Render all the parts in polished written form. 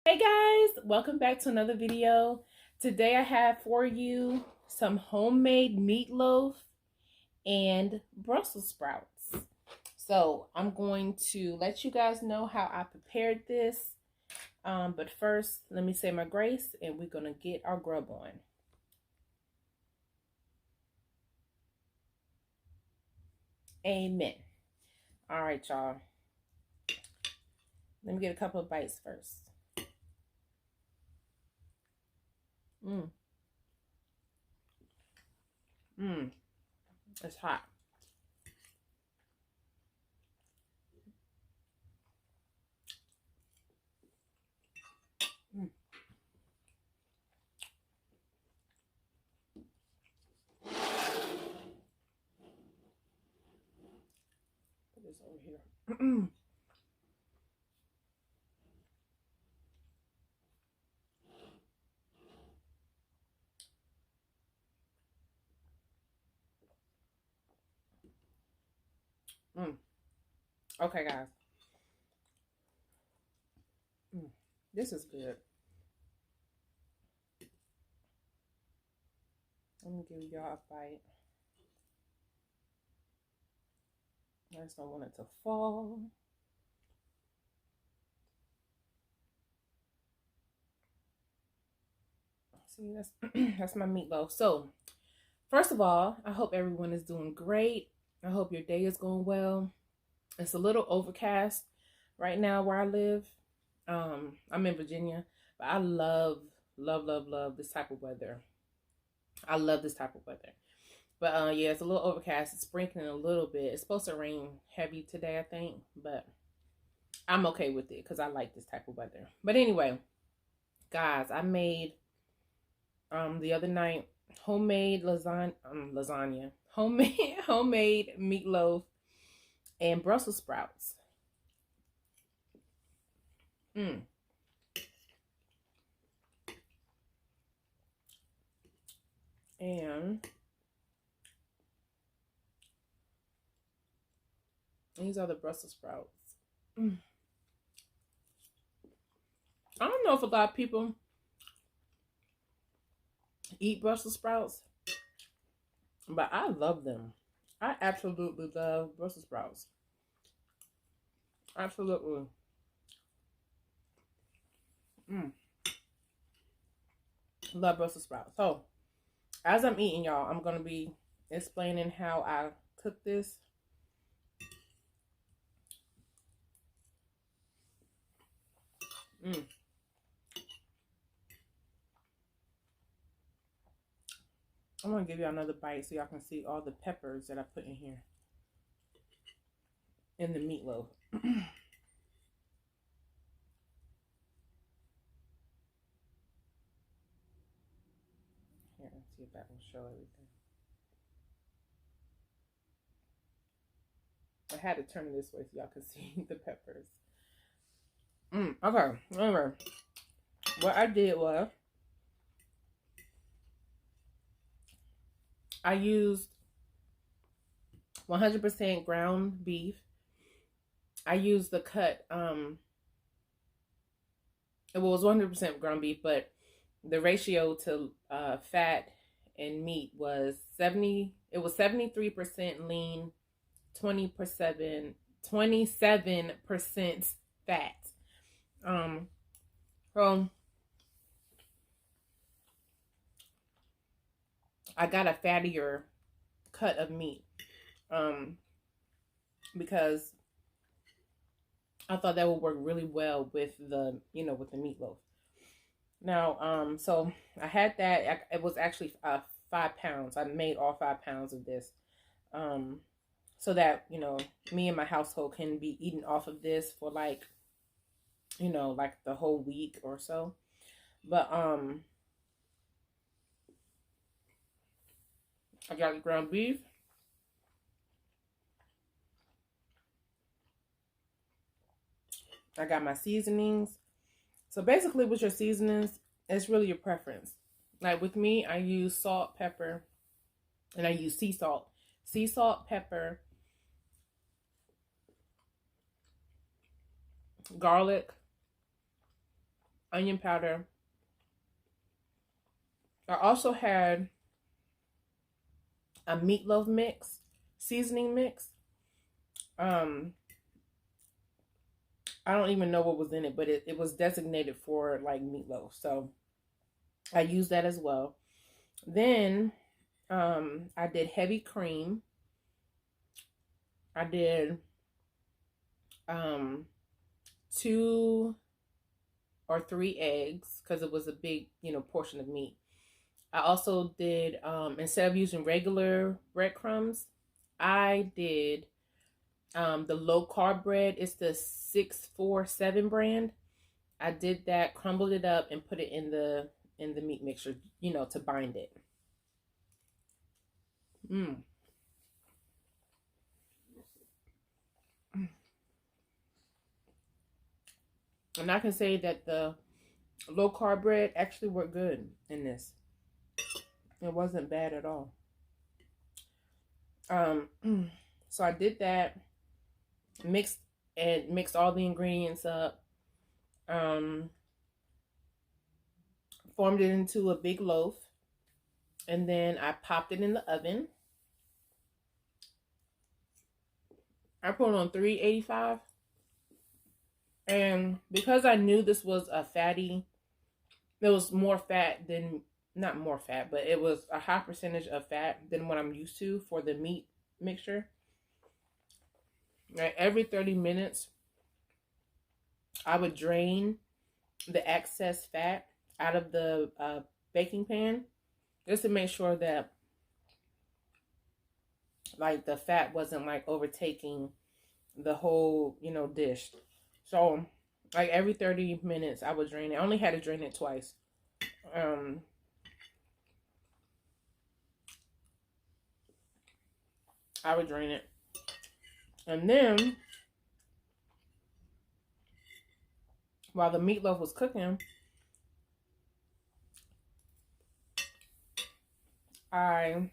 Hey guys, welcome back to another video. Today I have for you some homemade meatloaf and Brussels sprouts. So I'm going to let you guys know how I prepared this. But first, let me say my grace and we're gonna get our grub on. Amen. All right, y'all. Let me get a couple of bites first. Mmm. Mmm. It's hot. Mm. Put this over here. Okay, guys. This is good. Let me give y'all a bite. I just don't want it to fall. See, that's that's my meatloaf. So, first of all, I hope everyone is doing great. I hope your day is going well. It's a little overcast right now where I live. I'm in Virginia, but I love this type of weather. I love this type of weather. But yeah, it's a little overcast. It's sprinkling a little bit. It's supposed to rain heavy today, I think, but I'm okay with it because I like this type of weather. But anyway, guys, I made the other night homemade lasagna, homemade meatloaf and Brussels sprouts. Mm. And these are the Brussels sprouts. Mm. I don't know if a lot of people eat Brussels sprouts, but I love them. I absolutely love Brussels sprouts. Absolutely. Mm. Love Brussels sprouts. So, as I'm eating, y'all, I'm going to be explaining how I cook this. Mm. I'm going to give you another bite so y'all can see all the peppers that I put in here. In the meatloaf. Here, let's see if that will show everything. I had to turn it this way so y'all can see the peppers. Okay, anyway. What I did was I used 100% ground beef. I used the cut, it was 100% ground beef, but the ratio to fat and meat was 73% lean, 27% fat. So I got a fattier cut of meat because I thought that would work really well with the with the meatloaf. Now so I had that. It was actually 5 pounds. I made all 5 pounds of this so that me and my household can be eating off of this for like like the whole week or so. But I got the ground beef. I got my seasonings. So basically with your seasonings, it's really your preference. Like with me, I use salt, pepper, and I use sea salt. Sea salt, pepper, garlic, onion powder. I also had a meatloaf mix, seasoning mix. I don't even know what was in it, but it was designated for like meatloaf. So I used that as well. Then I did heavy cream. I did 2 or 3 eggs because it was a big, portion of meat. I also did, instead of using regular breadcrumbs, I did the low carb bread. It's the 647 brand. I did that, crumbled it up, and put it in the meat mixture, to bind it. Mm. And I can say that the low carb bread actually worked good in this. It wasn't bad at all. So I did that, mixed all the ingredients up, formed it into a big loaf, and then I popped it in the oven. I put it on 385. And because I knew this was a fatty, it was more fat than, not more fat, but it was a high percentage of fat than what I'm used to for the meat mixture. Right, every 30 minutes, I would drain the excess fat out of the baking pan just to make sure that like the fat wasn't like overtaking the whole, dish. So like every 30 minutes I would drain it. I only had to drain it twice. I would drain it. And then while the meatloaf was cooking, while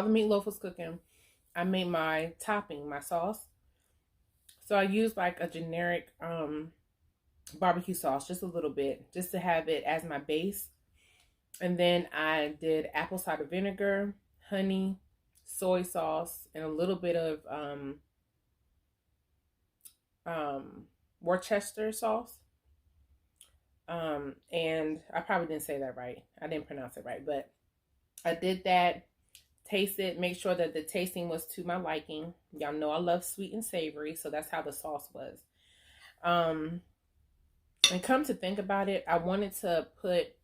the meatloaf was cooking, I made my topping, my sauce. So I used like a generic barbecue sauce, just a little bit, just to have it as my base. And then I did apple cider vinegar, honey, soy sauce, and a little bit of Worcester sauce. And I probably didn't say that right. I didn't pronounce it right, but I did that. Taste it, make sure that the tasting was to my liking. Y'all know I love sweet and savory, so that's how the sauce was. And come to think about it, I wanted to put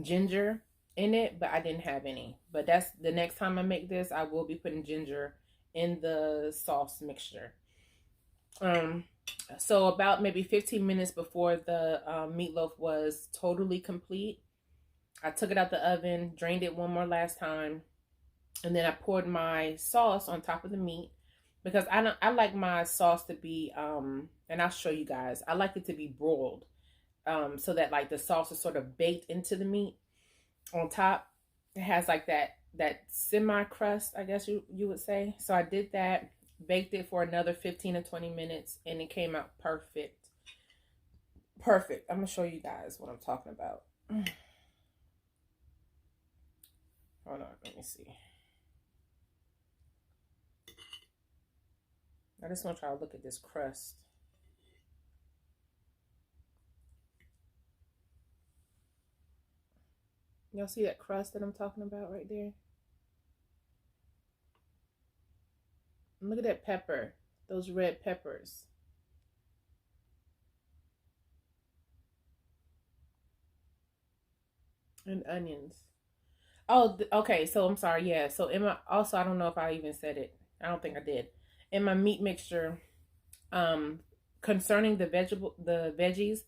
ginger in it, but I didn't have any. But that's the next time I make this, I will be putting ginger in the sauce mixture. So about maybe 15 minutes before the meatloaf was totally complete, I took it out the oven, drained it one more last time, and then I poured my sauce on top of the meat because I like my sauce to be and I'll show you guys. I like it to be broiled, so that like the sauce is sort of baked into the meat on top. It has like that semi crust, I guess you would say. So I did that, baked it for another 15 to 20 minutes, and it came out perfect. Perfect. I'm gonna show you guys what I'm talking about. Hold on, let me see. I just want y'all to look at this crust. Y'all see that crust that I'm talking about right there? Look at that pepper, those red peppers. And onions. Oh, okay. So I'm sorry. Yeah. So in my, also, I don't know if I even said it. I don't think I did. In my meat mixture, concerning the veggies,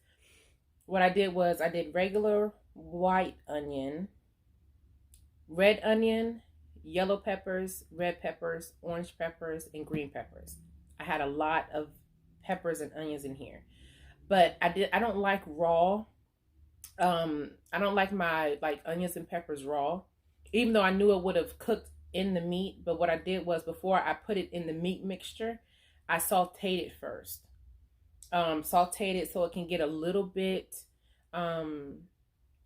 what I did was I did regular white onion, red onion, yellow peppers, red peppers, orange peppers, and green peppers. I had a lot of peppers and onions in here, but I don't like raw. I don't like my like onions and peppers raw, even though I knew it would have cooked in the meat. But what I did was before I put it in the meat mixture, I sauteed it first. Sauteed it so it can get a little bit um,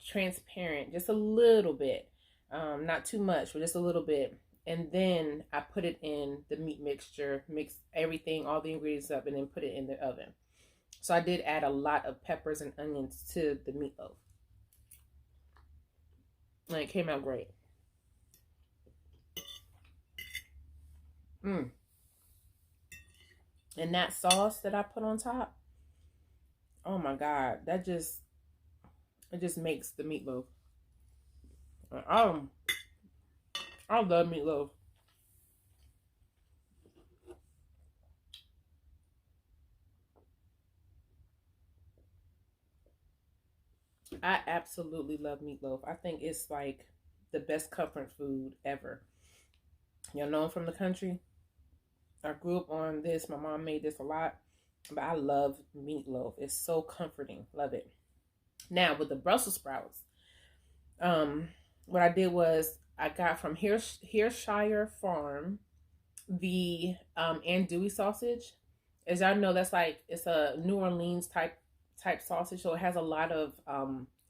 transparent, just a little bit, not too much, but just a little bit. And then I put it in the meat mixture, mix everything, all the ingredients up, and then put it in the oven. So I did add a lot of peppers and onions to the meatloaf, and it came out great. Mm. And that sauce that I put on top, oh my God, it just makes the meatloaf. Um, I love meatloaf. I absolutely love meatloaf. I think it's like the best comfort food ever. Y'all know I'm from the country. I grew up on this. My mom made this a lot, but I love meatloaf. It's so comforting. Love it. Now with the Brussels sprouts, um, what I did was I got from Hershire Farm the andouille sausage. As y'all know, that's like it's a New Orleans type sausage, so it has a lot of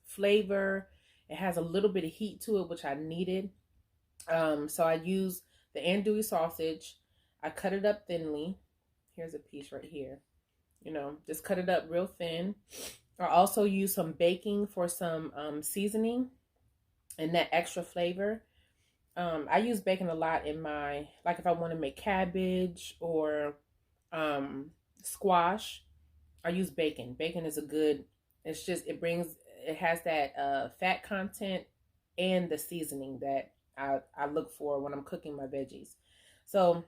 flavor. It has a little bit of heat to it, which I needed. So I use the andouille sausage. I cut it up thinly. Here's a piece right here. You know, just cut it up real thin. I also use some baking for some seasoning and that extra flavor. I use bacon a lot in my, like if I want to make cabbage or squash, I use bacon. Bacon is a good, it's just, it has that fat content and the seasoning that I look for when I'm cooking my veggies. So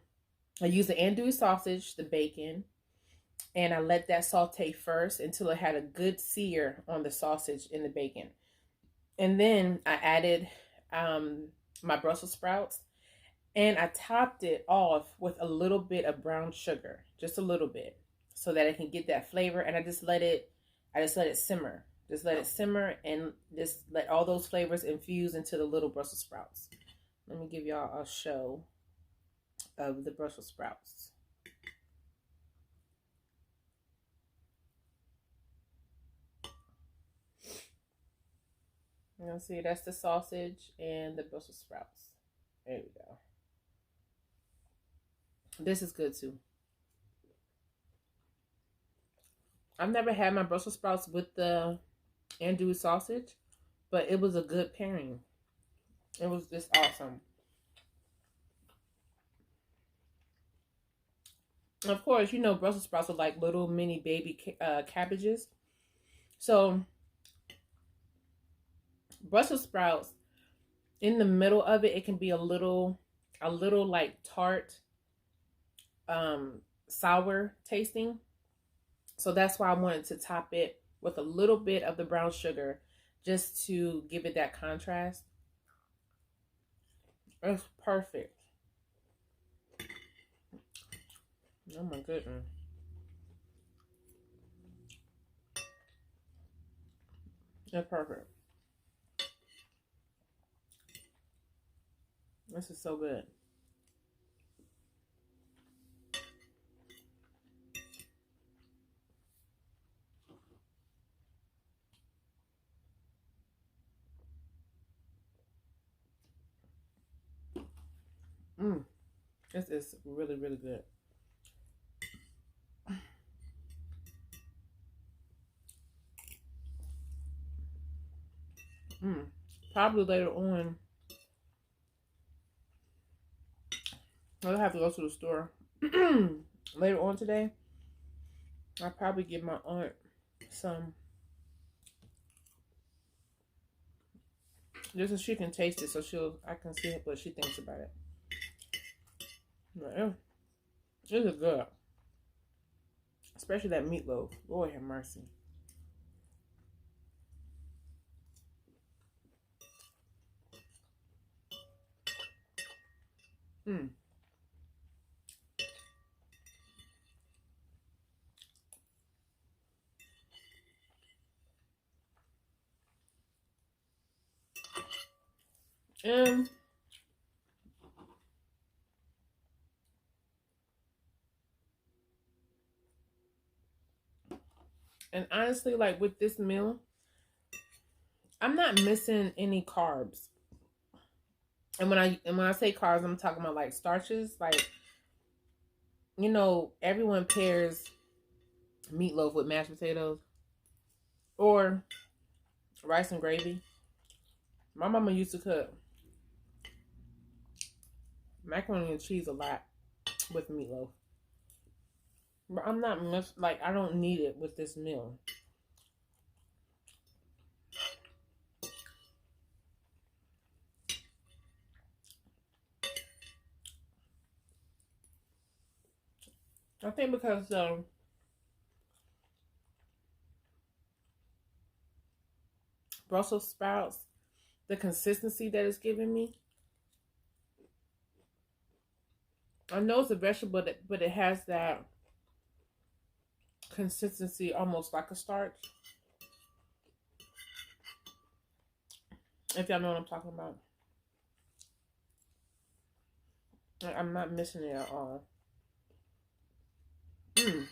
I use the andouille sausage, the bacon, and I let that saute first until it had a good sear on the sausage and the bacon. And then I added my Brussels sprouts and I topped it off with a little bit of brown sugar, just a little bit, so that it can get that flavor. And I just let it simmer. Just let it simmer and just let all those flavors infuse into the little Brussels sprouts. Let me give y'all a show of the Brussels sprouts. You know, see, that's the sausage and the Brussels sprouts. There we go. This is good too. I've never had my Brussels sprouts with the andouille sausage, but it was a good pairing. It was just awesome. Of course, you know Brussels sprouts are like little mini baby cabbages. So Brussels sprouts, in the middle of it, it can be a little like tart, sour tasting. So that's why I wanted to top it with a little bit of the brown sugar, just to give it that contrast. It's perfect. Oh my goodness. It's perfect. This is so good. Mm. This is really, really good. Mm. Probably later on, I'll have to go to the store. Later on today, I'll probably give my aunt some, just so she can taste it, so I can see what she thinks about it. Yeah, this is good, especially that meatloaf. Lord have mercy. Mm. And And honestly, like with this meal, I'm not missing any carbs. And when I say carbs, I'm talking about like starches. Like, you know, everyone pairs meatloaf with mashed potatoes or rice and gravy. My mama used to cook macaroni and cheese a lot with meatloaf. But I'm not like I don't need it with this meal. I think because Brussels sprouts, the consistency that it's giving me. I know it's a vegetable, but it has that consistency almost like a starch. If y'all know what I'm talking about. I'm not missing it at all. Mm.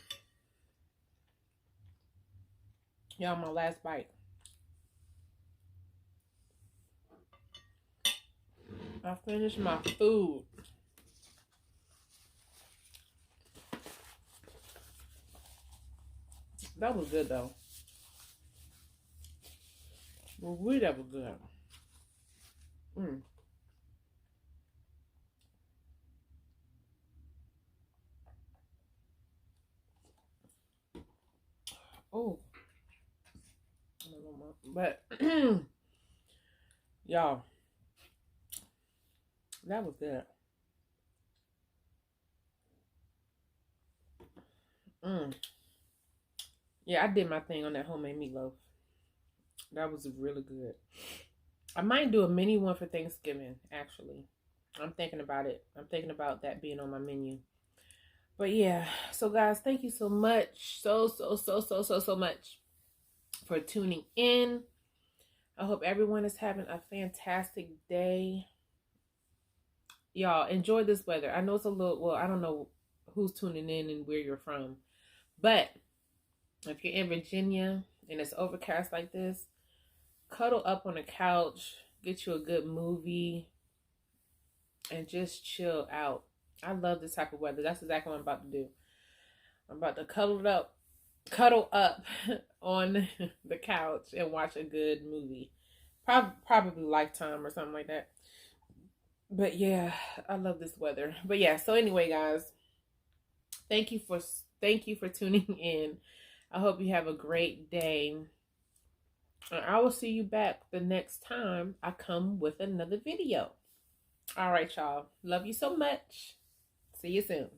Y'all, my last bite. I finished my food. That was good though. Well, that was good. Mm. Oh, but y'all, that was good. Mm. Yeah, I did my thing on that homemade meatloaf. That was really good. I might do a mini one for Thanksgiving, actually. I'm thinking about it. I'm thinking about that being on my menu. But yeah, so guys, thank you so much. So much for tuning in. I hope everyone is having a fantastic day. Y'all, enjoy this weather. I know it's a little, well, I don't know who's tuning in and where you're from. But if you're in Virginia and it's overcast like this, cuddle up on the couch, get you a good movie, and just chill out. I love this type of weather. That's exactly what I'm about to do. I'm about to cuddle up on the couch and watch a good movie. Probably Lifetime or something like that. But yeah, I love this weather. But yeah, so anyway, guys, thank you for tuning in. I hope you have a great day. And I will see you back the next time I come with another video. All right, y'all. Love you so much. See you soon.